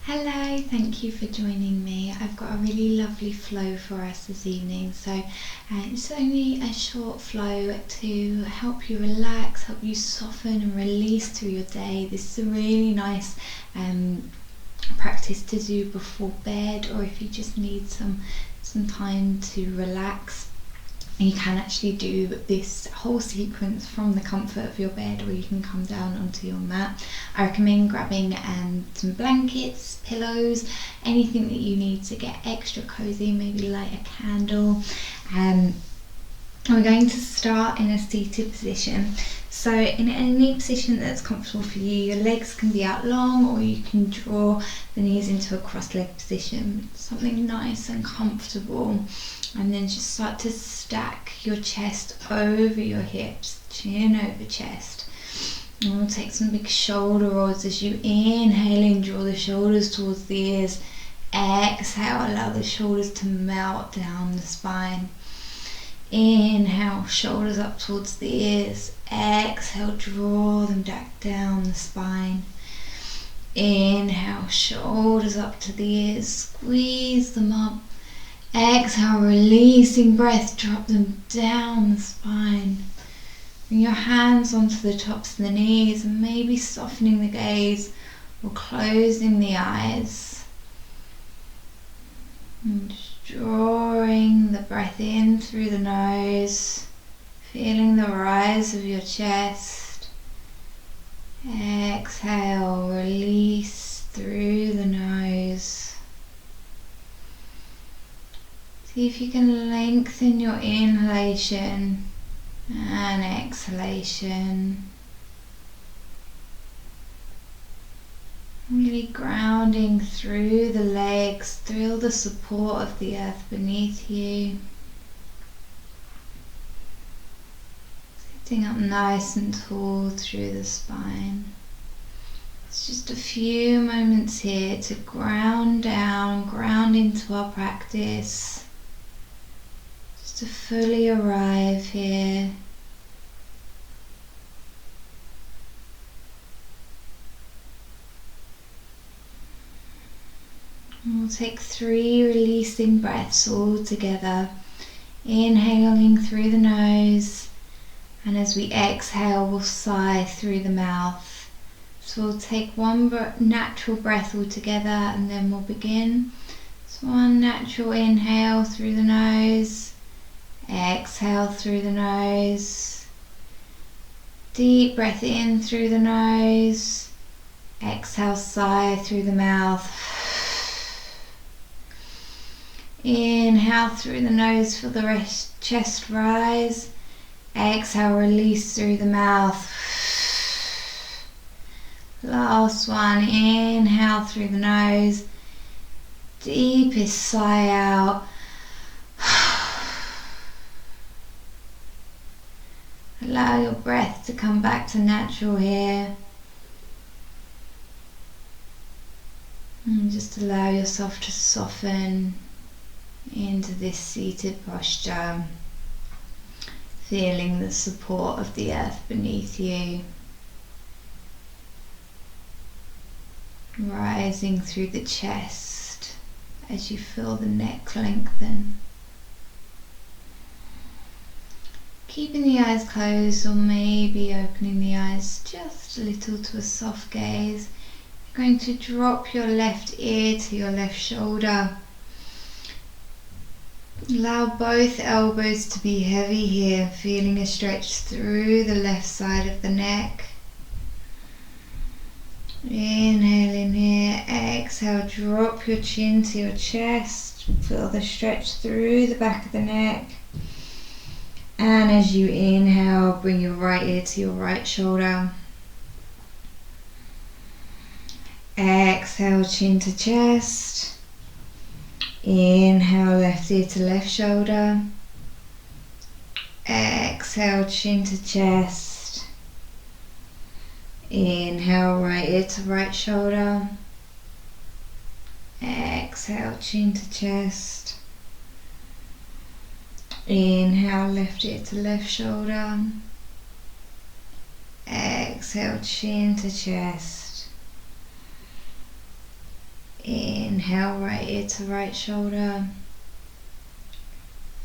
Hello, thank you for joining me. I've got a really lovely flow for us this evening. So it's only a short flow to help you relax, help you soften and release through your day. This is a really nice practice to do before bed, or if you just need some time to relax. You can actually do this whole sequence from the comfort of your bed, or you can come down onto your mat. I recommend grabbing some blankets, pillows, anything that you need to get extra cozy, maybe light a candle. We're going to start in a seated position. So in any position that's comfortable for you, your legs can be out long, or you can draw the knees into a cross-legged position, something nice and comfortable. And then just start to stack your chest over your hips, chin over chest. And we'll take some big shoulder rolls as you inhale and draw the shoulders towards the ears. Exhale, allow the shoulders to melt down the spine. Inhale, shoulders up towards the ears. Exhale, draw them back down the spine. Inhale, shoulders up to the ears, squeeze them up. Exhale, releasing breath, drop them down the spine. Bring your hands onto the tops of the knees and maybe softening the gaze or closing the eyes. And just drawing the breath in through the nose, feeling the rise of your chest. Exhale, release through the nose. See if you can lengthen your inhalation and exhalation. Really grounding through the legs, through the support of the earth beneath you. Sitting up nice and tall through the spine. It's just a few moments here to ground down, ground into our practice. To fully arrive here. And we'll take 3 releasing breaths all together. Inhaling through the nose, and as we exhale, we'll sigh through the mouth. So we'll take one natural breath all together, and then we'll begin. So one natural inhale through the nose. Exhale through the nose. Deep breath in through the nose. Exhale, sigh through the mouth. Inhale through the nose, feel the chest rise. Exhale, release through the mouth. Last one, inhale through the nose. Deepest sigh out. Allow your breath to come back to natural here. And just allow yourself to soften into this seated posture, feeling the support of the earth beneath you, rising through the chest as you feel the neck lengthen. Keeping the eyes closed, or maybe opening the eyes just a little to a soft gaze. You're going to drop your left ear to your left shoulder. Allow both elbows to be heavy here, feeling a stretch through the left side of the neck. Inhale in here, exhale, drop your chin to your chest. Feel the stretch through the back of the neck. And as you inhale, bring your right ear to your right shoulder. Exhale, chin to chest. Inhale, left ear to left shoulder. Exhale, chin to chest. Inhale, right ear to right shoulder. Exhale, chin to chest. Inhale, left ear to left shoulder. Exhale, chin to chest. Inhale, right ear to right shoulder.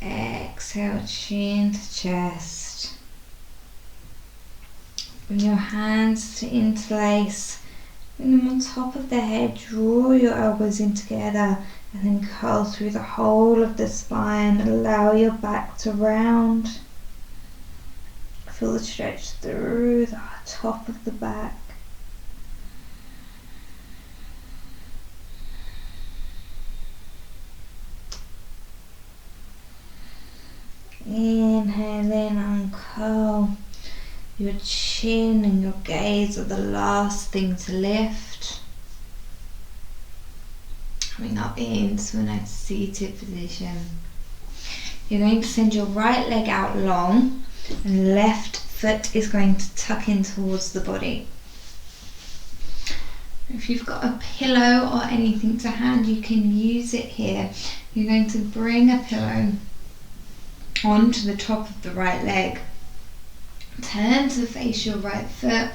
Exhale, chin to chest. Bring your hands to interlace. Bring them on top of the head. Draw your elbows in together and then curl through the whole of the spine. Allow your back to round. Feel the stretch through the top of the back. Inhale in, uncurl. Your chin and your gaze are the last thing to lift. Coming up into a nice seated position. You're going to send your right leg out long and left foot is going to tuck in towards the body. If you've got a pillow or anything to hand, you can use it here. You're going to bring a pillow onto the top of the right leg. Turn to face your right foot.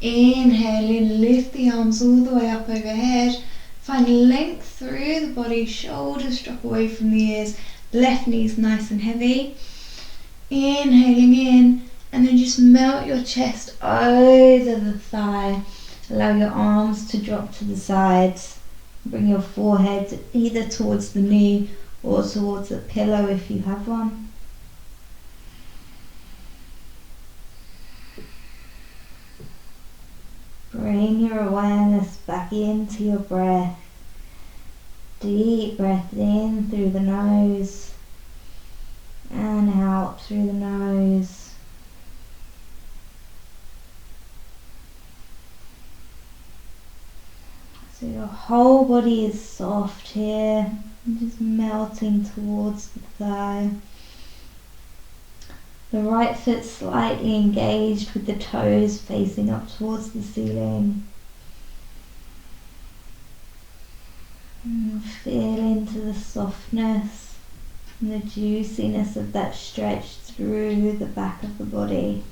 Inhale in, lift the arms all the way up overhead. Find length through the body, shoulders drop away from the ears, left knee's nice and heavy. Inhaling in, and then just melt your chest over the thigh. Allow your arms to drop to the sides. Bring your forehead either towards the knee or towards the pillow if you have one. Bring your awareness back into your breath. Deep breath in through the nose and out through the nose. So your whole body is soft here, and just melting towards the thigh. The right foot slightly engaged with the toes facing up towards the ceiling. And feel into the softness and the juiciness of that stretch through the back of the body.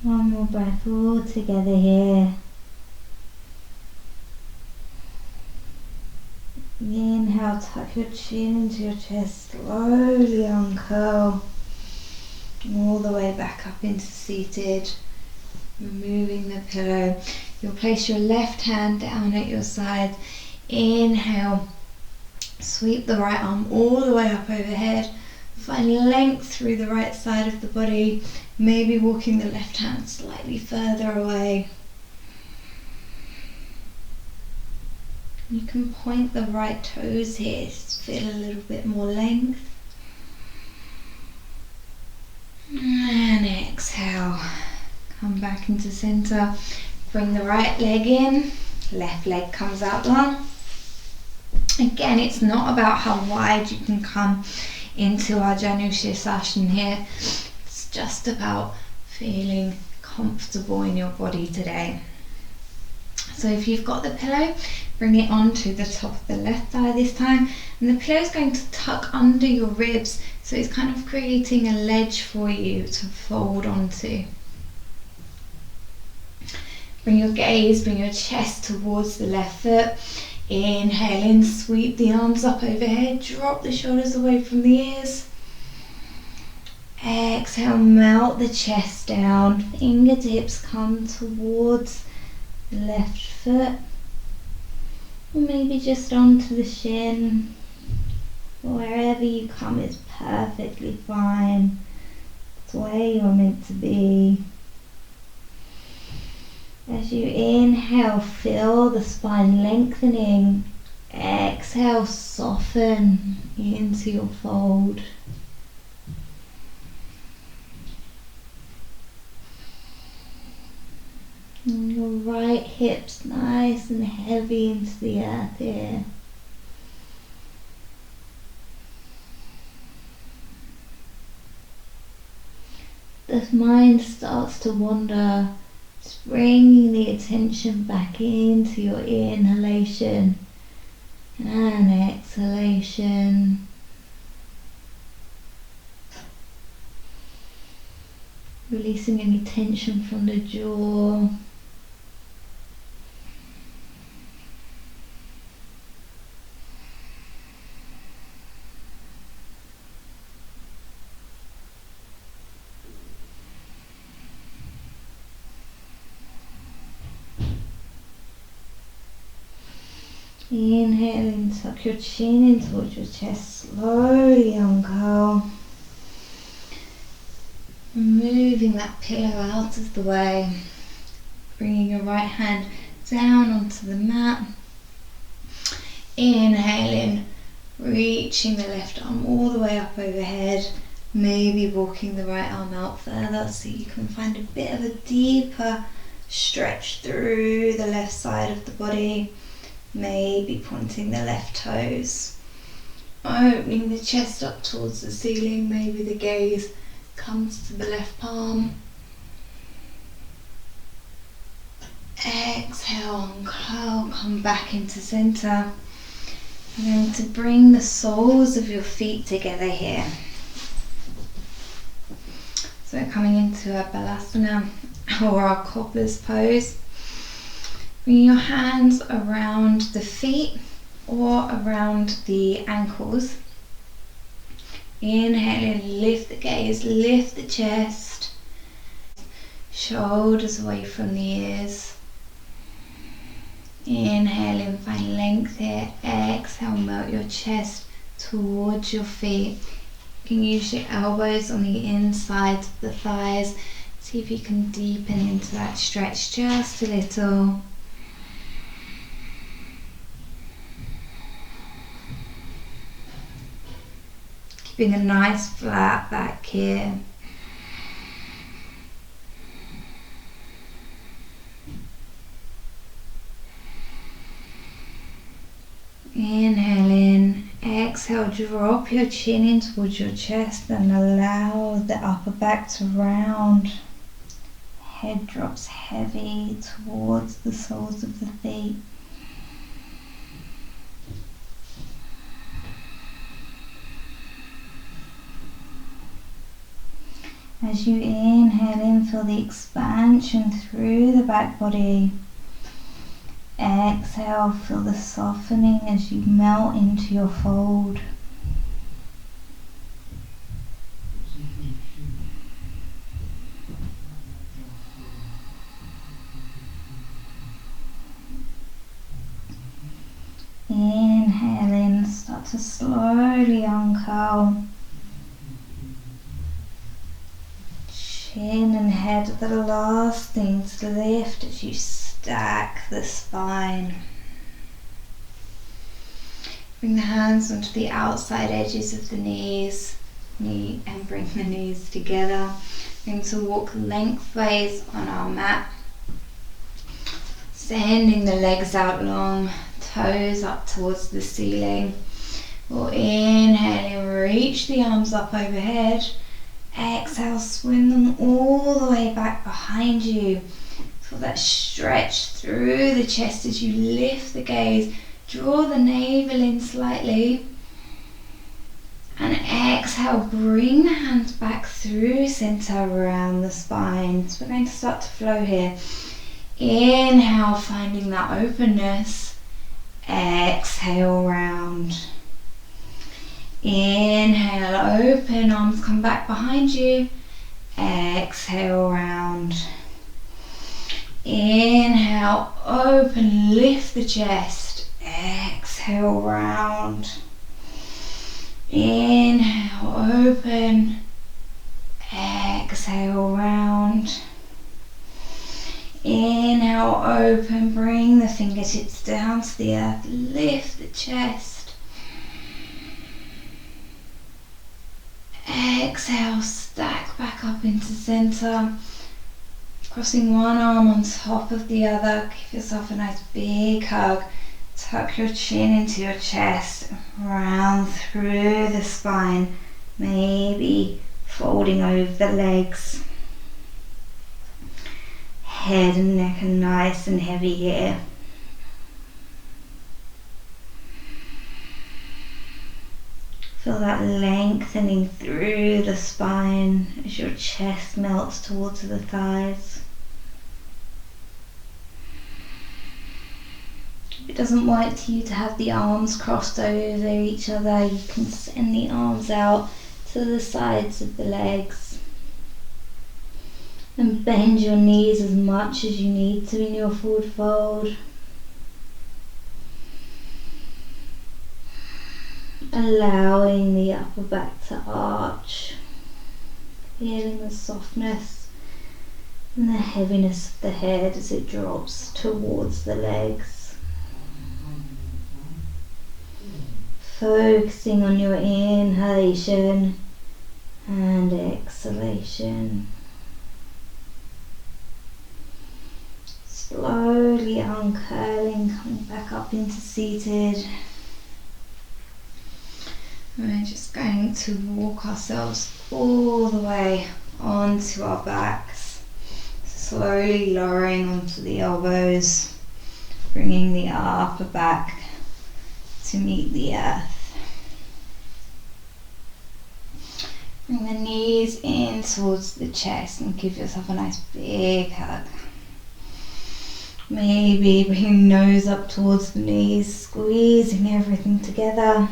One more breath all together here. Inhale, tuck your chin into your chest, slowly uncurl. All the way back up into seated. Removing the pillow. You'll place your left hand down at your side. Inhale, sweep the right arm all the way up overhead. Find length through the right side of the body, maybe walking the left hand slightly further away. You can point the right toes here, just feel a little bit more length. And exhale, come back into center. Bring the right leg in, left leg comes out long. Again, it's not about how wide you can come into our Janushirasana here. It's just about feeling comfortable in your body today. So if you've got the pillow, bring it onto the top of the left thigh this time, and the pillow is going to tuck under your ribs, so it's kind of creating a ledge for you to fold onto. Bring your gaze, bring your chest towards the left foot. Inhale in, sweep the arms up overhead, drop the shoulders away from the ears. Exhale, melt the chest down, fingertips come towards the left foot, or maybe just onto the shin. Wherever you come is perfectly fine. It's where you're meant to be. As you inhale, feel the spine lengthening. Exhale, soften into your fold. And your right hip's nice and heavy into the earth here. The mind starts to wander. Just bringing the attention back into your inhalation and exhalation. Releasing any tension from the jaw. Inhale in, tuck your chin in towards your chest, slowly uncurl. Moving that pillow out of the way. Bringing your right hand down onto the mat. Inhaling, reaching the left arm all the way up overhead. Maybe walking the right arm out further so you can find a bit of a deeper stretch through the left side of the body. Maybe pointing the left toes. Opening the chest up towards the ceiling. Maybe the gaze comes to the left palm. Exhale and curl, come back into center. I'm going to bring the soles of your feet together here. So we're coming into a balasana or our cobbler's pose. Bring your hands around the feet or around the ankles. Inhaling, lift the gaze, lift the chest. Shoulders away from the ears. Inhaling, find length here. Exhale, melt your chest towards your feet. You can use your elbows on the inside of the thighs. See if you can deepen into that stretch just a little. Keeping a nice flat back here. Inhale in, exhale, drop your chin in towards your chest and allow the upper back to round. Head drops heavy towards the soles of the feet. As you inhale in, feel the expansion through the back body. Exhale, feel the softening as you melt into your fold. Inhale in, start to slowly uncurl. Chin and head are the last thing to lift as you stack the spine. Bring the hands onto the outside edges of the knees, and bring the knees together. We're going to walk lengthways on our mat, sending the legs out long, toes up towards the ceiling. We'll inhale and reach the arms up overhead. Exhale, swing them all the way back behind you. Feel that stretch through the chest as you lift the gaze. Draw the navel in slightly. And exhale, bring the hands back through center around the spine. So we're going to start to flow here. Inhale, finding that openness. Exhale, round. Inhale, open, arms come back behind you. Exhale, round. Inhale, open, lift the chest. Exhale, round. Inhale, open. Exhale, round. Inhale, open, bring the fingertips down to the earth. Lift the chest. Exhale, stack back up into center. Crossing one arm on top of the other. Give yourself a nice big hug. Tuck your chin into your chest. Round through the spine. Maybe folding over the legs. head and neck are nice and heavy here. Feel that lengthening through the spine as your chest melts towards the thighs. If it doesn't work you to have the arms crossed over each other, you can send the arms out to the sides of the legs. And bend your knees as much as you need to in your forward fold. Allowing the upper back to arch. Feeling the softness and the heaviness of the head as it drops towards the legs. Focusing on your inhalation and exhalation. Slowly uncurling, coming back up into seated. We're just going to walk ourselves all the way onto our backs, slowly lowering onto the elbows, bringing the upper back to meet the earth. Bring the knees in towards the chest and give yourself a nice big hug. Maybe bring nose up towards the knees, squeezing everything together.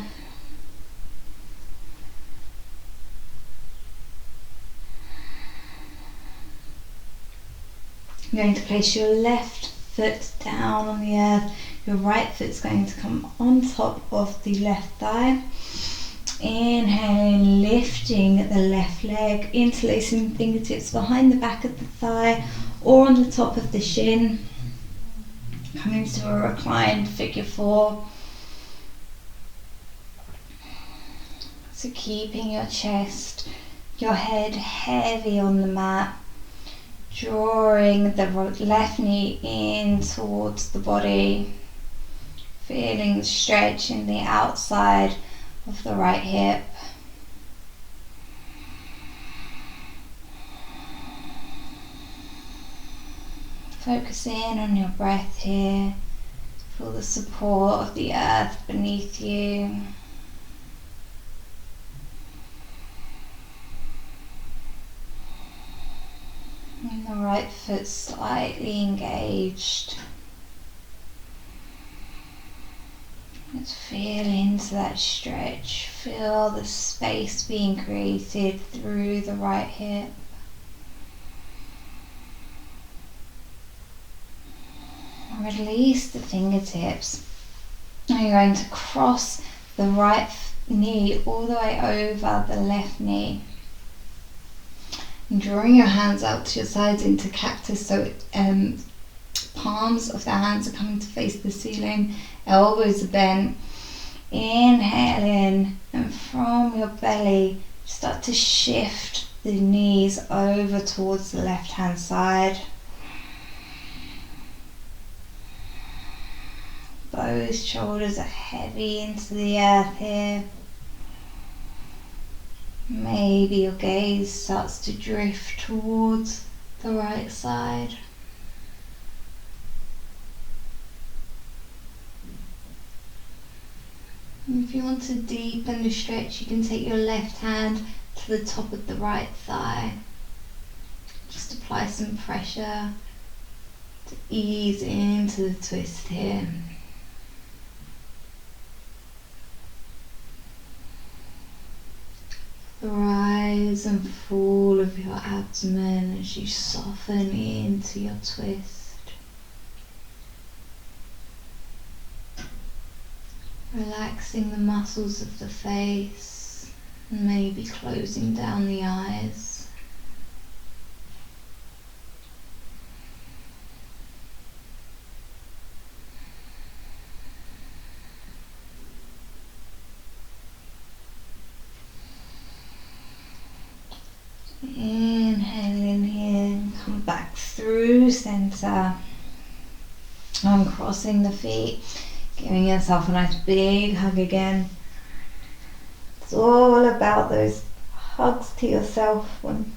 You're going to place your left foot down on the earth. Your right foot's going to come on top of the left thigh. Inhaling, lifting the left leg, interlacing fingertips behind the back of the thigh or on the top of the shin. Coming to a reclined figure four. So keeping your chest, your head heavy on the mat. Drawing the left knee in towards the body. Feeling the stretch in the outside of the right hip. Focus in on your breath here. Feel the support of the earth beneath you. And the right foot slightly engaged. Let's feel into that stretch. Feel the space being created through the right hip. Release the fingertips. Now you're going to cross the right knee all the way over the left knee. And drawing your hands out to your sides into cactus, so palms of the hands are coming to face the ceiling, elbows are bent. Inhale in, and from your belly start to shift the knees over towards the left hand side. Both shoulders are heavy into the earth here. Maybe your gaze starts to drift towards the right side. And if you want to deepen the stretch, you can take your left hand to the top of the right thigh. Just apply some pressure to ease into the twist here. The rise and fall of your abdomen as you soften into your twist. Relaxing the muscles of the face and maybe closing down the eyes. Inhale in here and come back through center. Uncrossing the feet, giving yourself a nice big hug again. It's all about those hugs to yourself when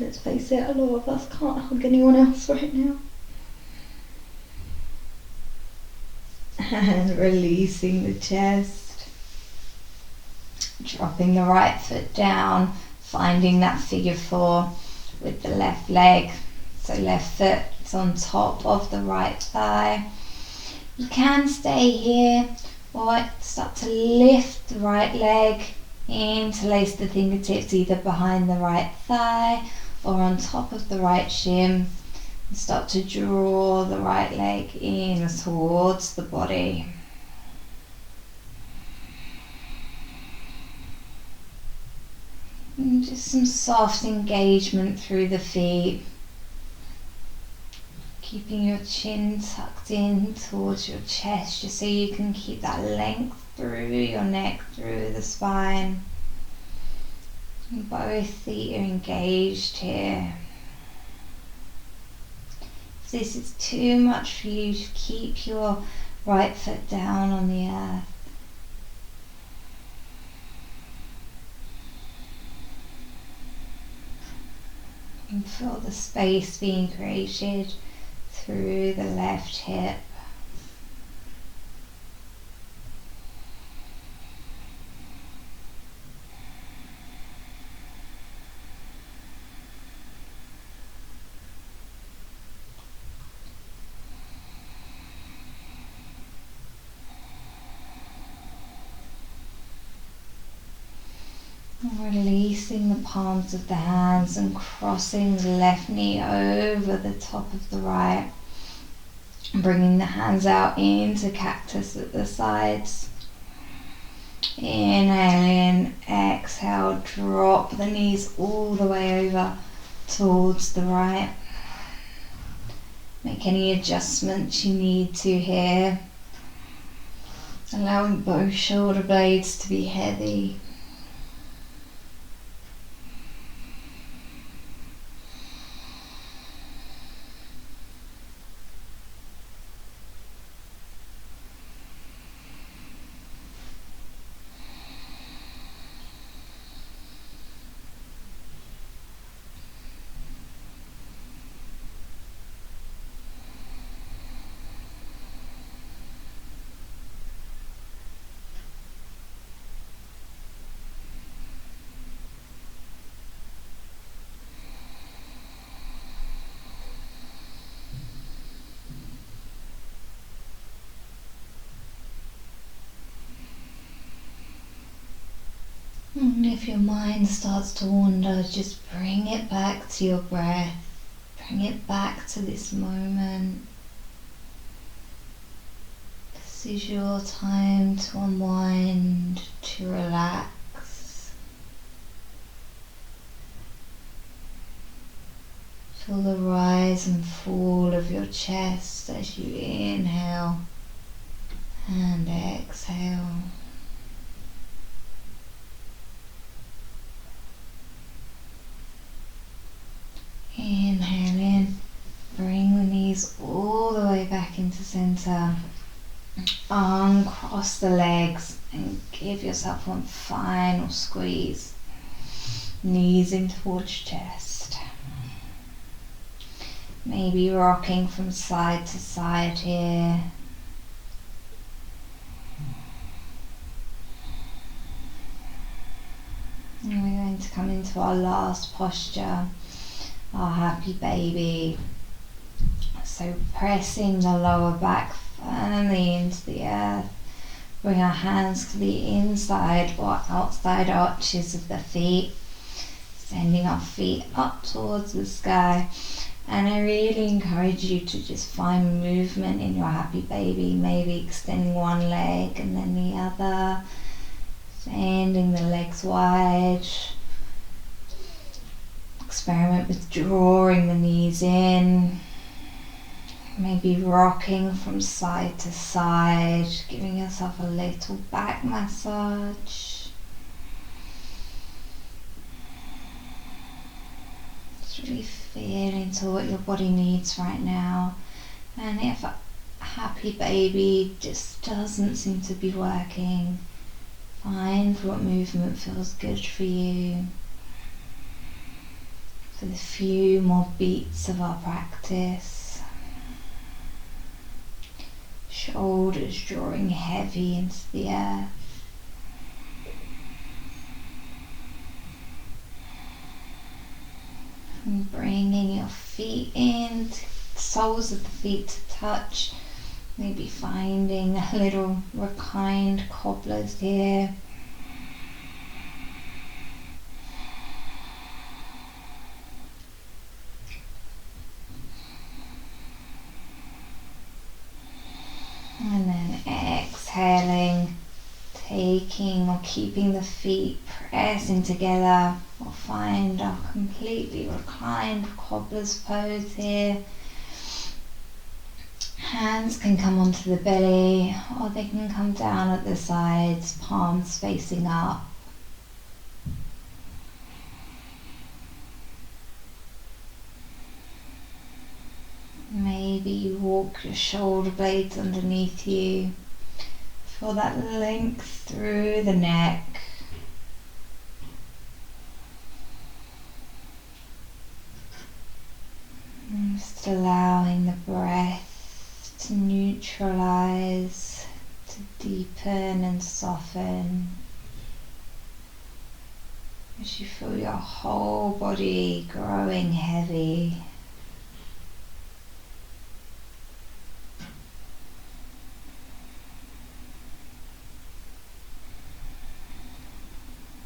Let's face it, a lot of us can't hug anyone else right now. And releasing the chest. Dropping the right foot down, finding that figure 4 with the left leg. So left foot is on top of the right thigh. You can stay here or start to lift the right leg, interlace the fingertips either behind the right thigh or on top of the right shin, and start to draw the right leg in towards the body. And just some soft engagement through the feet. Keeping your chin tucked in towards your chest just so you can keep that length through your neck, through the spine. And both feet are engaged here. If this is too much for you, keep your right foot down on the earth. And feel the space being created through the left hip. Releasing the palms of the hands and crossing the left knee over the top of the right. Bringing the hands out into cactus at the sides. Inhale in, exhale, drop the knees all the way over towards the right. Make any adjustments you need to here. Allowing both shoulder blades to be heavy. And if your mind starts to wander, just bring it back to your breath. Bring it back to this moment. This is your time to unwind, to relax. Feel the rise and fall of your chest as you inhale and exhale. Inhale in, bring the knees all the way back into center. Uncross the legs and give yourself one final squeeze. Knees in towards chest. Maybe rocking from side to side here. And we're going to come into our last posture, our happy baby. So pressing the lower back firmly into the earth. Bring our hands to the inside or outside arches of the feet. Sending our feet up towards the sky. And I really encourage you to just find movement in your happy baby. Maybe extending one leg and then the other. Sending the legs wide. Experiment with drawing the knees in. Maybe rocking from side to side, giving yourself a little back massage. Just really feel into what your body needs right now. And if a happy baby just doesn't seem to be working, find what movement feels good for you. for the few more beats of our practice. Shoulders drawing heavy into the earth. And bringing your feet in, soles of the feet to touch. Maybe finding a little reclined cobblers here. And then exhaling, taking or keeping the feet pressing together. We'll find our completely reclined cobbler's pose here. Hands can come onto the belly or they can come down at the sides, palms facing up. Maybe you walk your shoulder blades underneath you. Feel that length through the neck. And just allowing the breath to neutralize, to deepen and soften. As you feel your whole body growing heavy.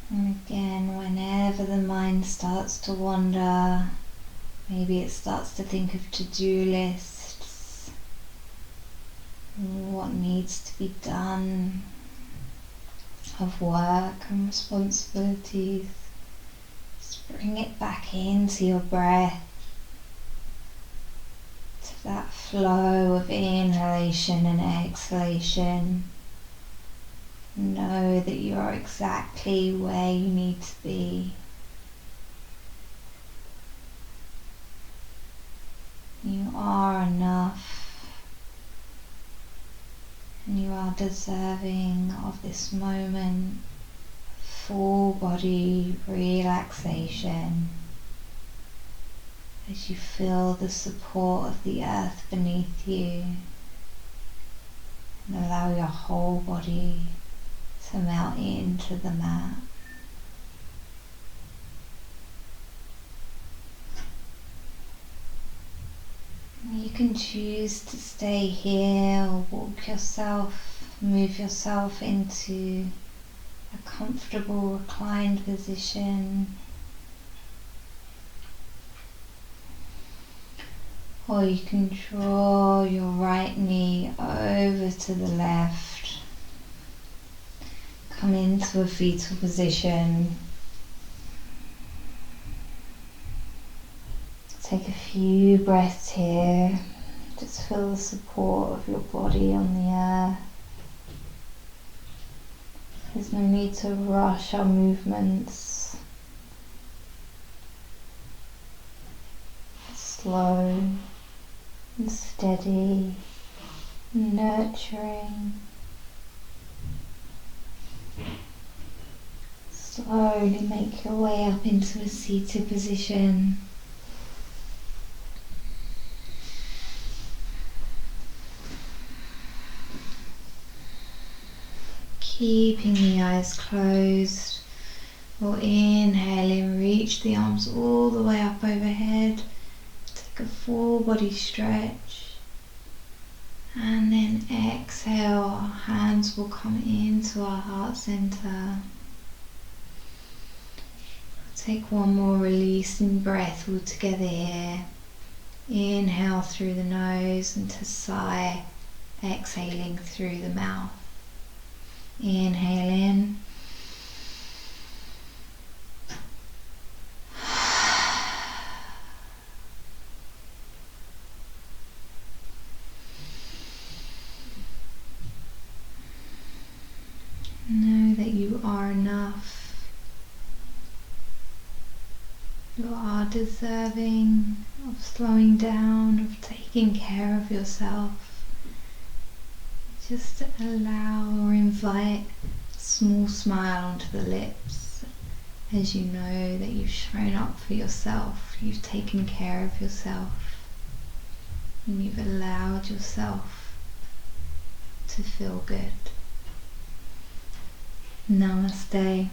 And again, whenever the mind starts to wander, maybe it starts to think of to-do lists, what needs to be done, of work and responsibilities. Just bring it back into your breath, to that flow of inhalation and exhalation. Know that you are exactly where you need to be. You are enough, and you are deserving of this moment, full body relaxation, as you feel the support of the earth beneath you, and allow your whole body to melt into the mat. You can choose to stay here or walk yourself, move yourself into a comfortable reclined position. Or you can draw your right knee over to the left. Come into a fetal position. Take a few breaths here. Just feel the support of your body on the earth. There's no need to rush our movements. Slow and steady, nurturing. Slowly make your way up into a seated position. Keeping the eyes closed, or inhaling, reach the arms all the way up overhead. Take a full body stretch, and then exhale, our hands will come into our heart center. Take one more releasing breath all together here. Inhale through the nose and to sigh, exhaling through the mouth. Inhale in. Know that you are enough. You are deserving of slowing down, of taking care of yourself. Just allow or invite a small smile onto the lips as you know that you've shown up for yourself, you've taken care of yourself, and you've allowed yourself to feel good. Namaste.